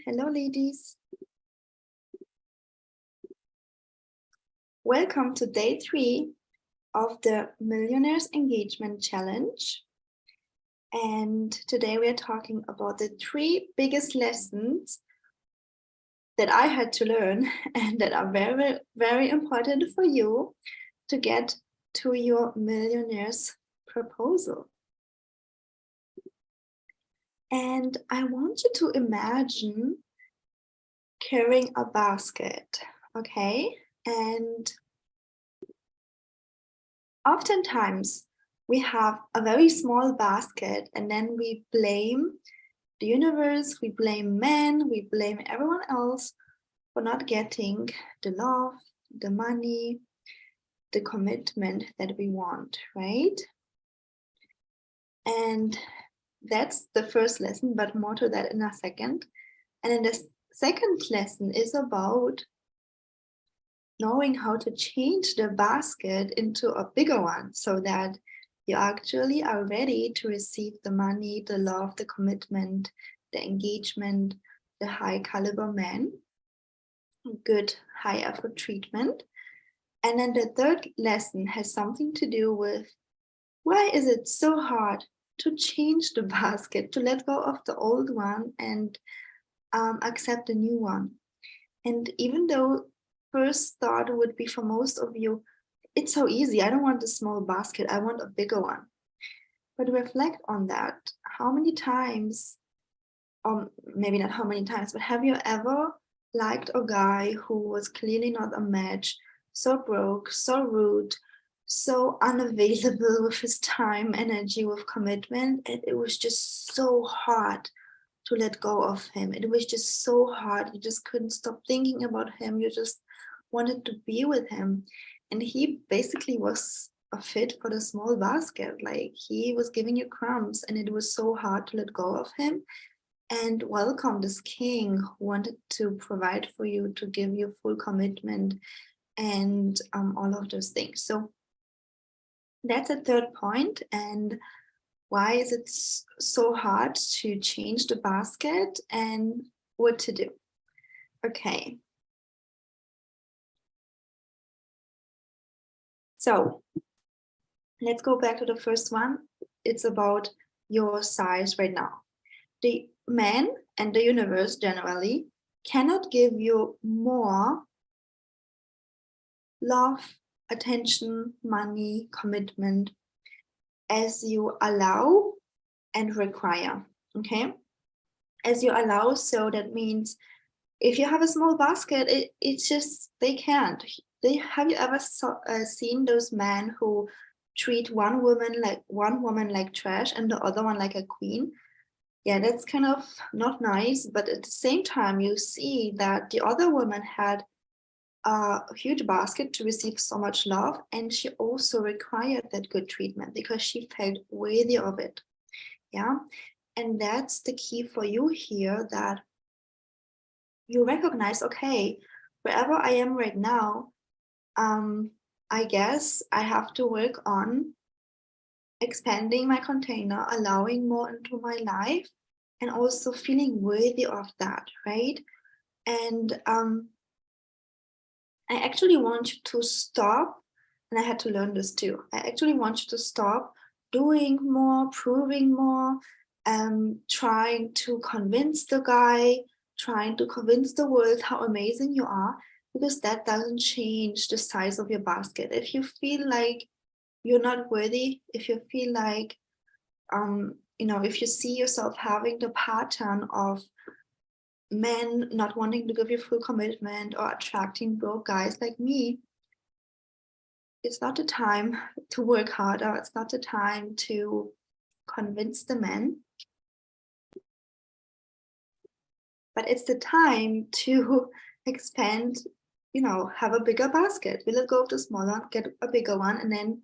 Hello, ladies. Welcome to day 3 of the Millionaires Engagement Challenge. And today we are talking about the 3 biggest lessons that I had to learn and that are very, very important for you to get to your millionaire's proposal. And I want you to imagine carrying a basket, okay? And oftentimes we have a very small basket and then we blame the universe, we blame men, we blame everyone else for not getting the love, the money, the commitment that we want, right? And that's the first lesson, but more to that in a second. And then the second lesson is about knowing how to change the basket into a bigger one so that you actually are ready to receive the money, the love, the commitment, the engagement, the high caliber man, good high effort treatment. And then the third lesson has something to do with why is it so hard to change the basket, to let go of the old one and accept a new one. And even though first thought would be for most of you, it's so easy, I don't want a small basket, I want a bigger one. But reflect on that. How many times, maybe not how many times, but have you ever liked a guy who was clearly not a match, so broke, so rude, so unavailable with his time, energy, with commitment, and it was just so hard to let go of him. It was just so hard. You just couldn't stop thinking about him. You just wanted to be with him. And he basically was a fit for the small basket. Like, he was giving you crumbs and it was so hard to let go of him and welcome this king who wanted to provide for you, to give you full commitment and all of those things. So that's a third point. And why is it so hard to change the basket and what to do? Okay. So let's go back to the first one. It's about your size right now. The man and the universe generally cannot give you more love, attention, money, commitment as you allow and require, okay? As you allow, so that means if you have a small basket, it's just, they can't. Have you ever seen those men who treat one woman like trash and the other one like a queen? Yeah, that's kind of not nice, but at the same time, you see that the other woman had a huge basket to receive so much love, and she also required that good treatment because she felt worthy of it. Yeah, and that's the key for you here, that you recognize, okay, wherever I am right now, I guess I have to work on expanding my container, allowing more into my life, and also feeling worthy of that, right? And I actually want you to stop, and I had to learn this too. I actually want you to stop doing more, proving more, trying to convince the guy, trying to convince the world how amazing you are, because that doesn't change the size of your basket. If you feel like you're not worthy, if you feel like, if you see yourself having the pattern of men not wanting to give you full commitment or attracting broke guys like me, it's not the time to work harder. It's not the time to convince the men, but it's the time to expand, have a bigger basket. We let go of the smaller one, get a bigger one, and then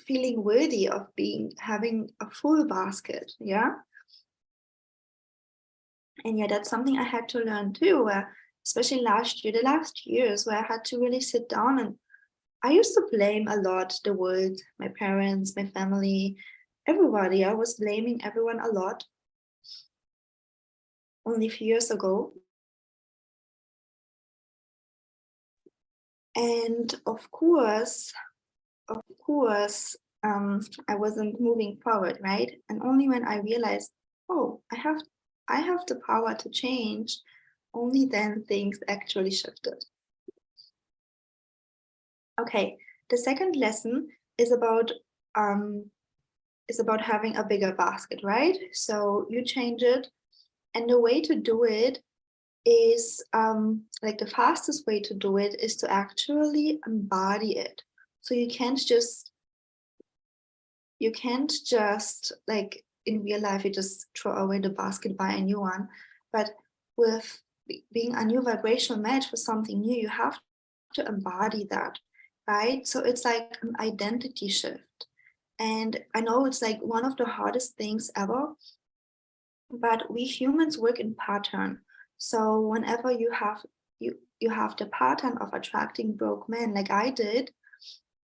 feeling worthy of having a full basket. Yeah. And yeah, that's something I had to learn too, where especially the last years, where I had to really sit down, and I used to blame a lot the world, my parents, my family, everybody. I was blaming everyone a lot. only a few years ago. And of course, I wasn't moving forward, right? And only when I realized, oh, I have the power to change, only then things actually shifted. Okay, the second lesson um, is about having a bigger basket, right? So you change it, and the way to do it is like the fastest way to do it is to actually embody it. So you can't just like in real life you just throw away the basket, buy a new one, but with being a new vibrational match for something new, you have to embody that, right? So it's like an identity shift. And I know it's like one of the hardest things ever, but we humans work in pattern. So whenever you have the pattern of attracting broke men like I did,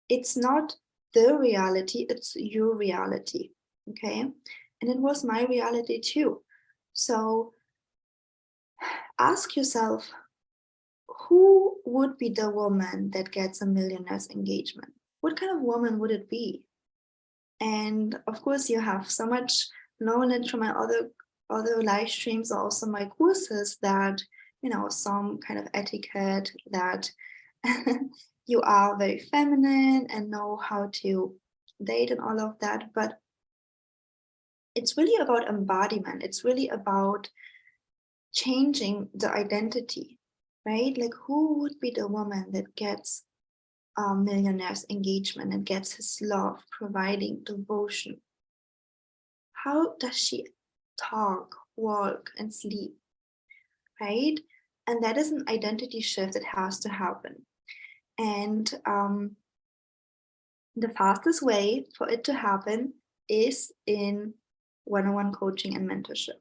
it's not the reality, it's your reality. Okay. And it was my reality too. So ask yourself, who would be the woman that gets a millionaire's engagement? What kind of woman would it be? And of course, you have so much knowledge from my other live streams, also my courses, that some kind of etiquette, that you are very feminine and know how to date and all of that. But it's really about embodiment. It's really about changing the identity, right? Like, who would be the woman that gets a millionaire's engagement and gets his love, providing devotion? How does she talk, walk, and sleep, right? And that is an identity shift that has to happen. And the fastest way for it to happen is in one-on-one coaching and mentorship.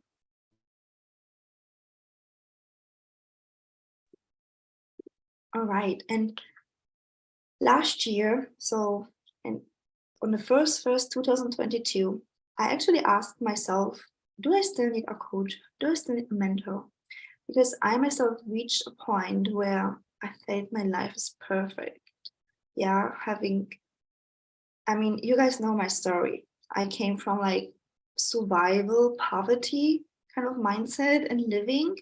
All right. And last year, so on the first 2022, I actually asked myself, do I still need a coach? Do I still need a mentor? Because I myself reached a point where I felt my life is perfect. Yeah, you guys know my story. I came from like survival, poverty kind of mindset and living,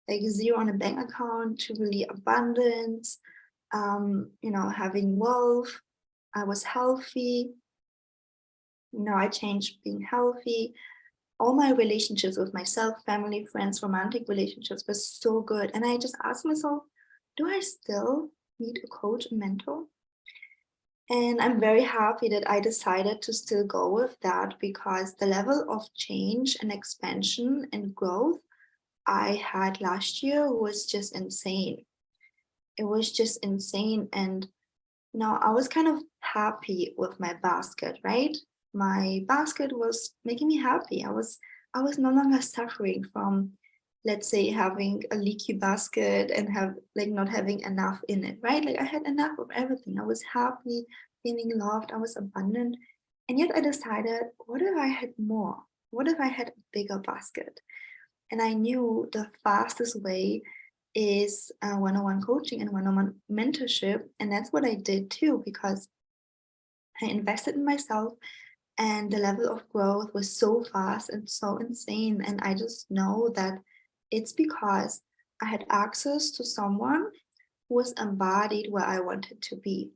like zero on a bank account to really abundance, having wealth. I was healthy. I changed being healthy. All my relationships with myself, family, friends, romantic relationships were so good. And I just asked myself, do I still need a coach and mentor? And I'm very happy that I decided to still go with that, because the level of change and expansion and growth I had last year was just insane. It was just insane. And I was kind of happy with my basket, right? My basket was making me happy. I was no longer suffering from, let's say, having a leaky basket and have like not having enough in it, right? Like I had enough of everything. I was happy, feeling loved, I was abundant. And yet I decided, what if I had more? What if I had a bigger basket? And I knew the fastest way is one-on-one coaching and one-on-one mentorship. And that's what I did too, because I invested in myself, and the level of growth was so fast and so insane. And I just know that it's because I had access to someone who was embodied where I wanted to be.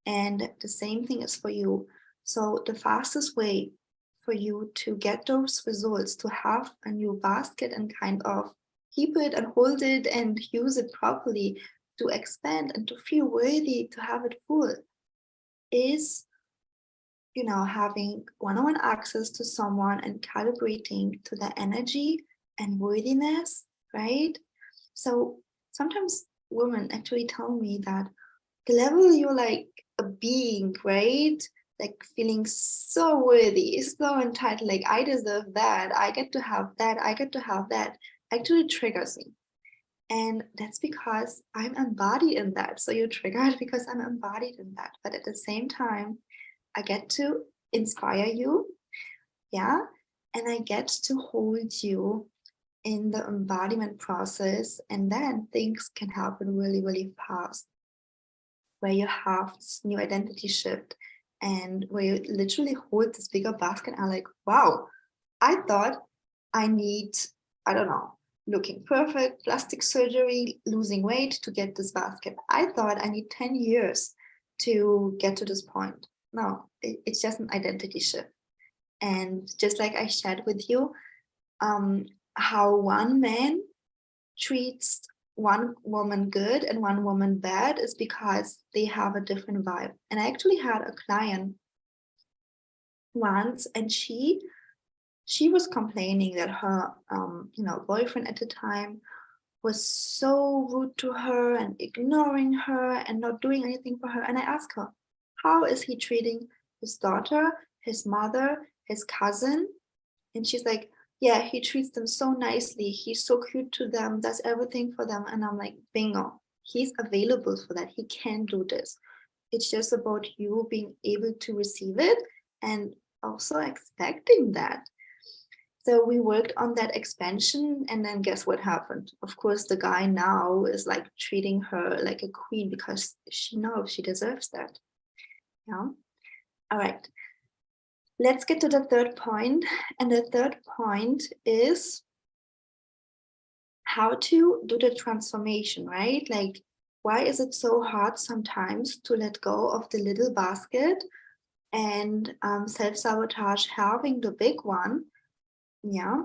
And the same thing is for you. So the fastest way for you to get those results, to have a new basket and kind of keep it and hold it and use it properly, to expand and to feel worthy to have it full, is having one-on-one access to someone and calibrating to their energy and worthiness, right? So sometimes women actually tell me that the level you're like a being, right? Like feeling so worthy, so entitled, like I deserve that, I get to have that, I get to have that, actually triggers me. And that's because I'm embodied in that. So you're triggered because I'm embodied in that. But at the same time, I get to inspire you, yeah, and I get to hold you in the embodiment process, and then things can happen really, really fast, where you have this new identity shift and where you literally hold this bigger basket and are like, wow, I thought I need, I don't know, looking perfect, plastic surgery, losing weight to get this basket. I thought I need 10 years to get to this point. No, it's just an identity shift. And just like I shared with you, how one man treats one woman good and one woman bad is because they have a different vibe. And I actually had a client once, and she was complaining that her boyfriend at the time was so rude to her and ignoring her and not doing anything for her. And I asked her, how is he treating his daughter, his mother, his cousin? And she's like, yeah, he treats them so nicely. He's so cute to them, does everything for them. And I'm like, bingo, he's available for that. He can do this. It's just about you being able to receive it and also expecting that. So we worked on that expansion, and then guess what happened? Of course, the guy now is like treating her like a queen because she knows she deserves that. Yeah. All right. Let's get to the third point. And the third point is how to do the transformation, right? Like, why is it so hard sometimes to let go of the little basket and self-sabotage having the big one? Yeah.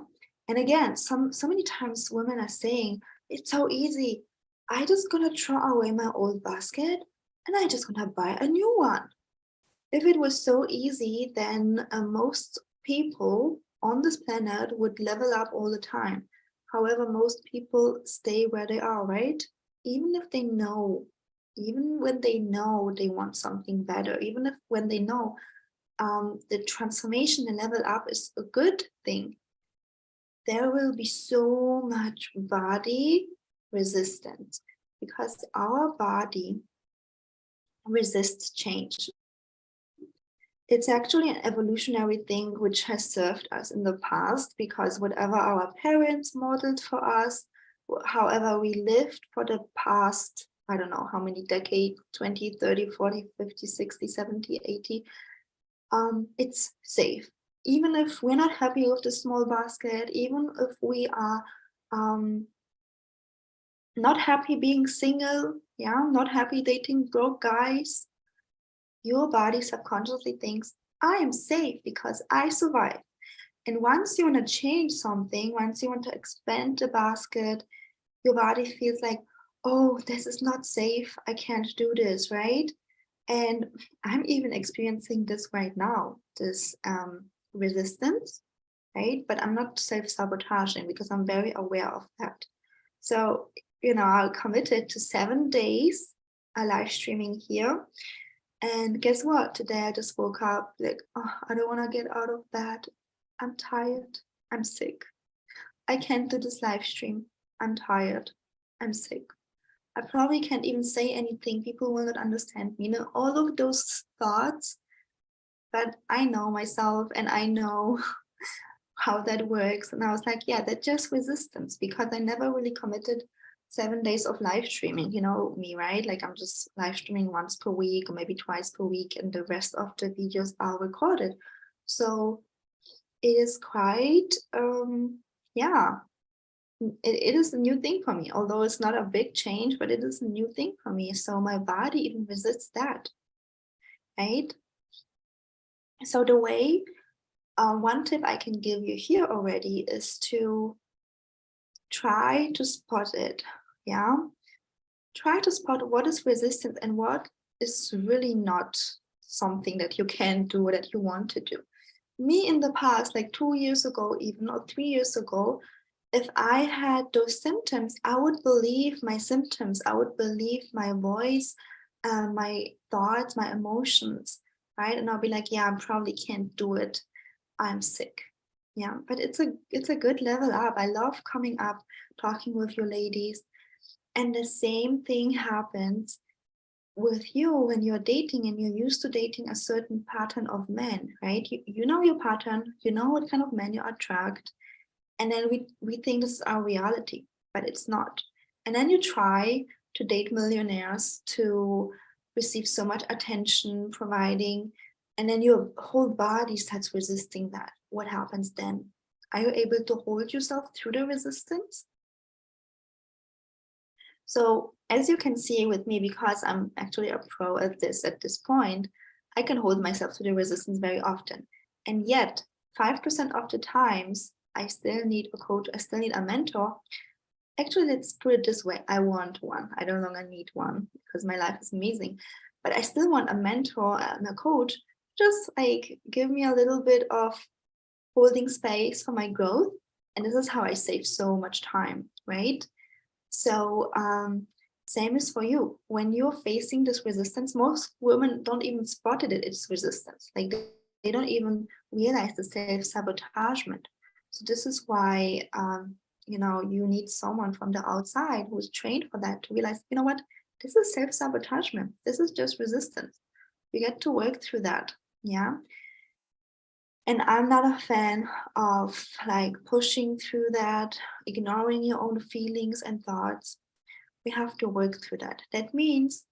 And again, so many times women are saying, it's so easy. I just gonna throw away my old basket and I just gonna buy a new one. If it was so easy, then most people on this planet would level up all the time. However, most people stay where they are, right? Even if they know, even when they know they want something better, even if when they know the transformation and level up is a good thing, there will be so much body resistance because our body resists change. It's actually an evolutionary thing which has served us in the past, because whatever our parents modeled for us, however we lived for the past, I don't know how many decades, 20, 30, 40, 50, 60, 70, 80, it's safe. Even if we're not happy with the small basket, even if we are not happy being single, yeah, not happy dating broke guys, your body subconsciously thinks, I am safe because I survived. And once you want to change something, once you want to expand the basket, your body feels like, oh, this is not safe. I can't do this, right? And I'm even experiencing this right now, this resistance, right? But I'm not self-sabotaging because I'm very aware of that. So, I committed to 7 days live streaming here. And guess what? Today I just woke up like, oh, I don't want to get out of bed. I'm tired. I'm sick. I can't do this live stream. I'm tired. I'm sick. I probably can't even say anything. People will not understand me. All of those thoughts, but I know myself and I know how that works. And I was like, yeah, that's just resistance, because I never really committed 7 days of live streaming. You know me, right? Like I'm just live streaming once per week or maybe twice per week, and the rest of the videos are recorded. So it is quite, it is a new thing for me, although it's not a big change, but it is a new thing for me. So my body even resists that, right? So the way, one tip I can give you here already is to try to spot it. Yeah. Try to spot what is resistance and what is really not something that you can do or that you want to do. Me in the past, like 2 years ago, even, or 3 years ago, if I had those symptoms, I would believe my symptoms. I would believe my voice, my thoughts, my emotions, right? And I'll be like, yeah, I probably can't do it. I'm sick. Yeah, but it's a good level up. I love coming up, talking with you ladies. And the same thing happens with you when you're dating and you're used to dating a certain pattern of men, right? You know your pattern, you know what kind of men you attract. And then we think this is our reality, but it's not. And then you try to date millionaires, to receive so much attention, providing, and then your whole body starts resisting that. What happens then? Are you able to hold yourself through the resistance? So as you can see with me, because I'm actually a pro at this point, I can hold myself to the resistance very often. And yet 5% of the times I still need a coach, I still need a mentor. Actually, let's put it this way. I want one. I no longer need one because my life is amazing. But I still want a mentor and a coach, just like give me a little bit of holding space for my growth. And this is how I save so much time, right? So same is for you. When you're facing this resistance, most women don't even spot it, it's resistance. Like they don't even realize the self-sabotagement. So this is why, you need someone from the outside who's trained for that to realize, you know what, this is self-sabotagement. This is just resistance. You get to work through that. Yeah. And I'm not a fan of like pushing through that, ignoring your own feelings and thoughts. We have to work through that. That means,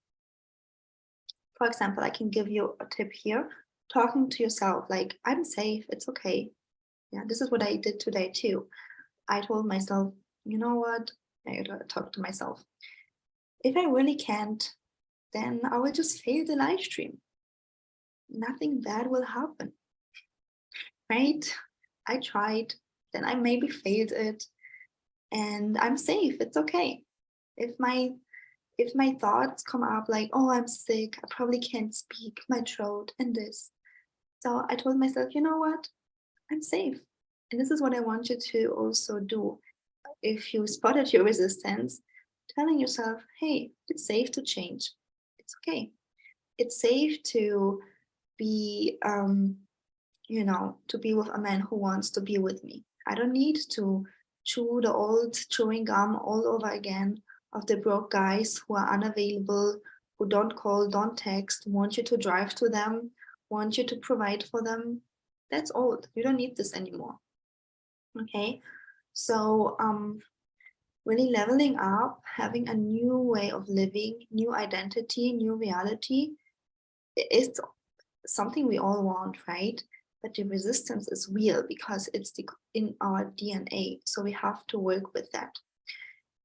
for example, I can give you a tip here, talking to yourself like, I'm safe, it's okay. Yeah, this is what I did today too. I told myself, you know what? I talk to myself. If I really can't, then I will just fail the live stream. Nothing bad will happen, right? I tried, then I maybe failed it, and I'm safe. It's okay. If my thoughts come up like, oh, I'm sick, I probably can't speak, my throat and this. So I told myself, you know what? I'm safe. And this is what I want you to also do. If you spotted your resistance, telling yourself, hey, it's safe to change. It's okay. It's safe to be, to be with a man who wants to be with me. I don't need to chew the old chewing gum all over again of the broke guys who are unavailable, who don't call, don't text, want you to drive to them, want you to provide for them. That's old. You don't need this anymore. Okay. So really leveling up, having a new way of living, new identity, new reality is something we all want, right? But the resistance is real because it's in our DNA. So we have to work with that.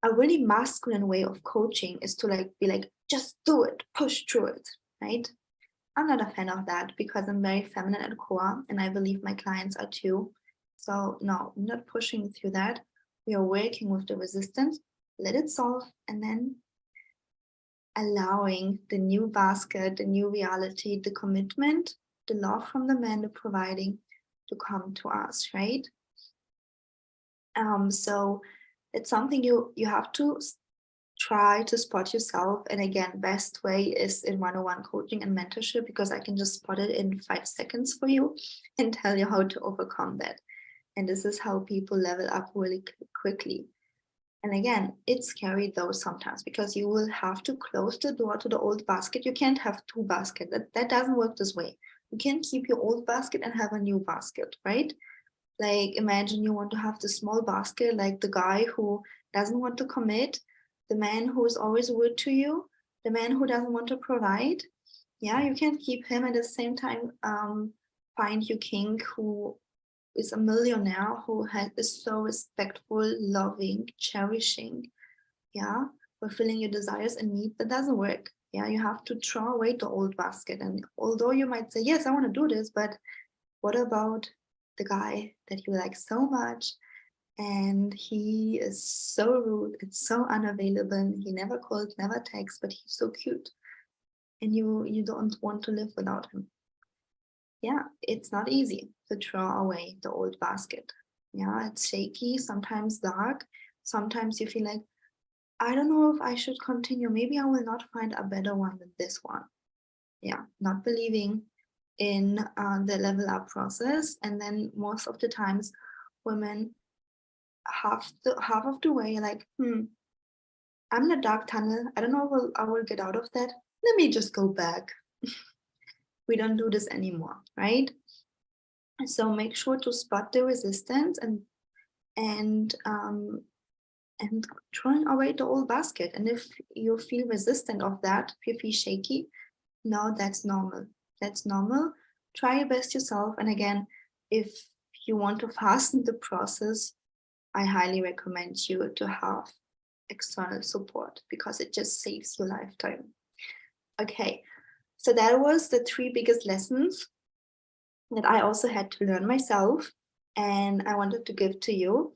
A really masculine way of coaching is to be like, just do it, push through it, right? I'm not a fan of that because I'm very feminine at core, and I believe my clients are too. So no, I'm not pushing through that. We are working with the resistance, let it solve, and then allowing the new basket, the new reality, the commitment, the love from the man, the providing to come to us, right? So it's something you have to try to spot yourself. And again, best way is in one-on-one coaching and mentorship, because I can just spot it in 5 seconds for you and tell you how to overcome that. And this is how people level up really quickly. And again, it's scary though sometimes, because you will have to close the door to the old basket. You can't have 2 baskets. That doesn't work this way. You can't keep your old basket and have a new basket, right? Like imagine you want to have the small basket, like the guy who doesn't want to commit, the man who is always rude to you, the man who doesn't want to provide. Yeah, you can't keep him at the same time. Find your king who is a millionaire, who is so respectful, loving, cherishing, yeah, fulfilling your desires and needs. That doesn't work. Yeah, you have to throw away the old basket. And although you might say, yes, I want to do this, but what about the guy that you like so much, and he is so rude and so unavailable, he never calls, never texts, but he's so cute, and you don't want to live without him? Yeah, it's not easy to throw away the old basket. Yeah, it's shaky, sometimes dark, sometimes you feel like, I don't know if I should continue, maybe I will not find a better one than this one. Yeah, not believing in the level up process. And then most of the times women half of the way like, I'm in a dark tunnel, I don't know if I will get out of that, let me just go back. We don't do this anymore, right? So make sure to spot the resistance and and throwing away the old basket. And if you feel resistant of that, if you feel shaky, no, that's normal. That's normal. Try your best yourself. And again, if you want to fasten the process, I highly recommend you to have external support because it just saves your lifetime. Okay, so that was the 3 biggest lessons that I also had to learn myself, and I wanted to give to you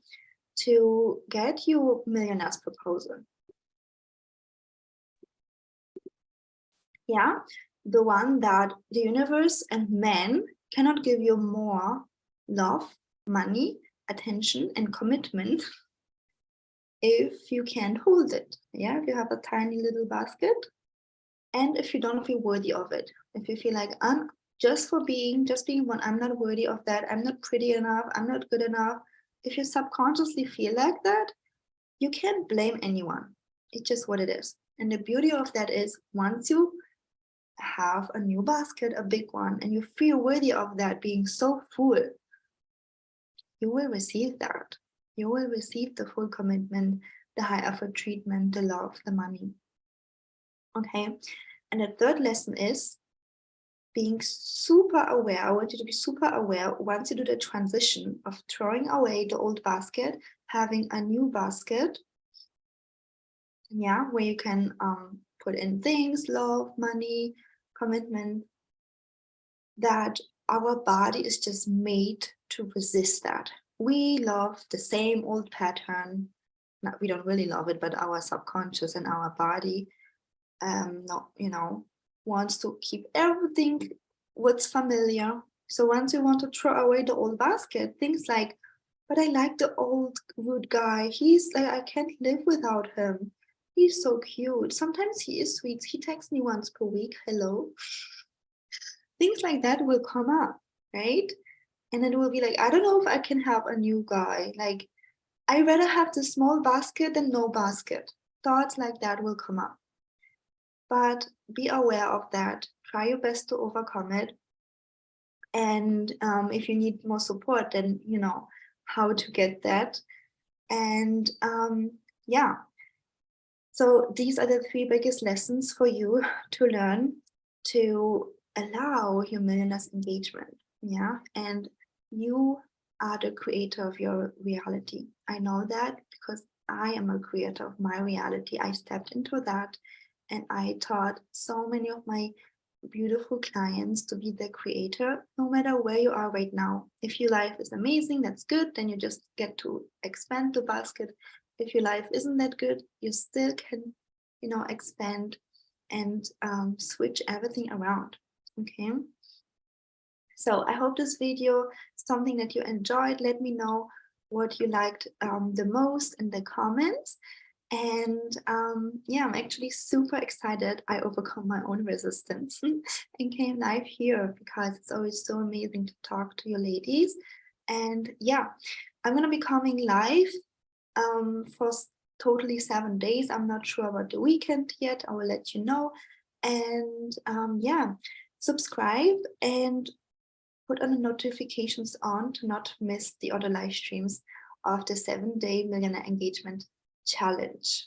to get your millionaire's proposal. Yeah, the one that the universe and men cannot give you more love, money, attention, and commitment if you can't hold it. Yeah, if you have a tiny little basket and if you don't feel worthy of it, if you feel like I'm just being one, I'm not worthy of that, I'm not pretty enough, I'm not good enough. If you subconsciously feel like that, you can't blame anyone. It's just what it is. And the beauty of that is once you have a new basket, a big one, and you feel worthy of that being so full, you will receive that. You will receive the full commitment, the high effort treatment, the love, the money. Okay. And the third lesson is being super aware. I want you to be super aware once you do the transition of throwing away the old basket, having a new basket. Yeah, where you can put in things, love, money, commitment, that our body is just made to resist that. We love the same old pattern. Not, we don't really love it, but our subconscious and our body, wants to keep everything what's familiar. So once you want to throw away the old basket, things like, but I like the old rude guy. He's like, I can't live without him. He's so cute. Sometimes he is sweet. He texts me once per week. Hello. Things like that will come up, right? And then it will be like, I don't know if I can have a new guy. Like, I rather have the small basket than no basket. Thoughts like that will come up. But be aware of that. Try your best to overcome it. And if you need more support, then you know how to get that. And yeah. So these are the 3 biggest lessons for you to learn to allow your millionaire's engagement. Yeah. And you are the creator of your reality. I know that because I am a creator of my reality. I stepped into that and I taught so many of my beautiful clients to be the creator, no matter where you are right now. If your life is amazing, that's good. Then you just get to expand the basket. If your life isn't that good, you still can, expand and switch everything around. Okay. So I hope this video is something that you enjoyed. Let me know what you liked the most in the comments. And yeah, I'm actually super excited. I overcome my own resistance and came live here because it's always so amazing to talk to you ladies. And yeah, I'm going to be coming live for totally 7 days. I'm not sure about the weekend yet. I will let you know. And yeah, subscribe and put on the notifications on to not miss the other live streams of the 7-day Millionaire Engagement Challenge.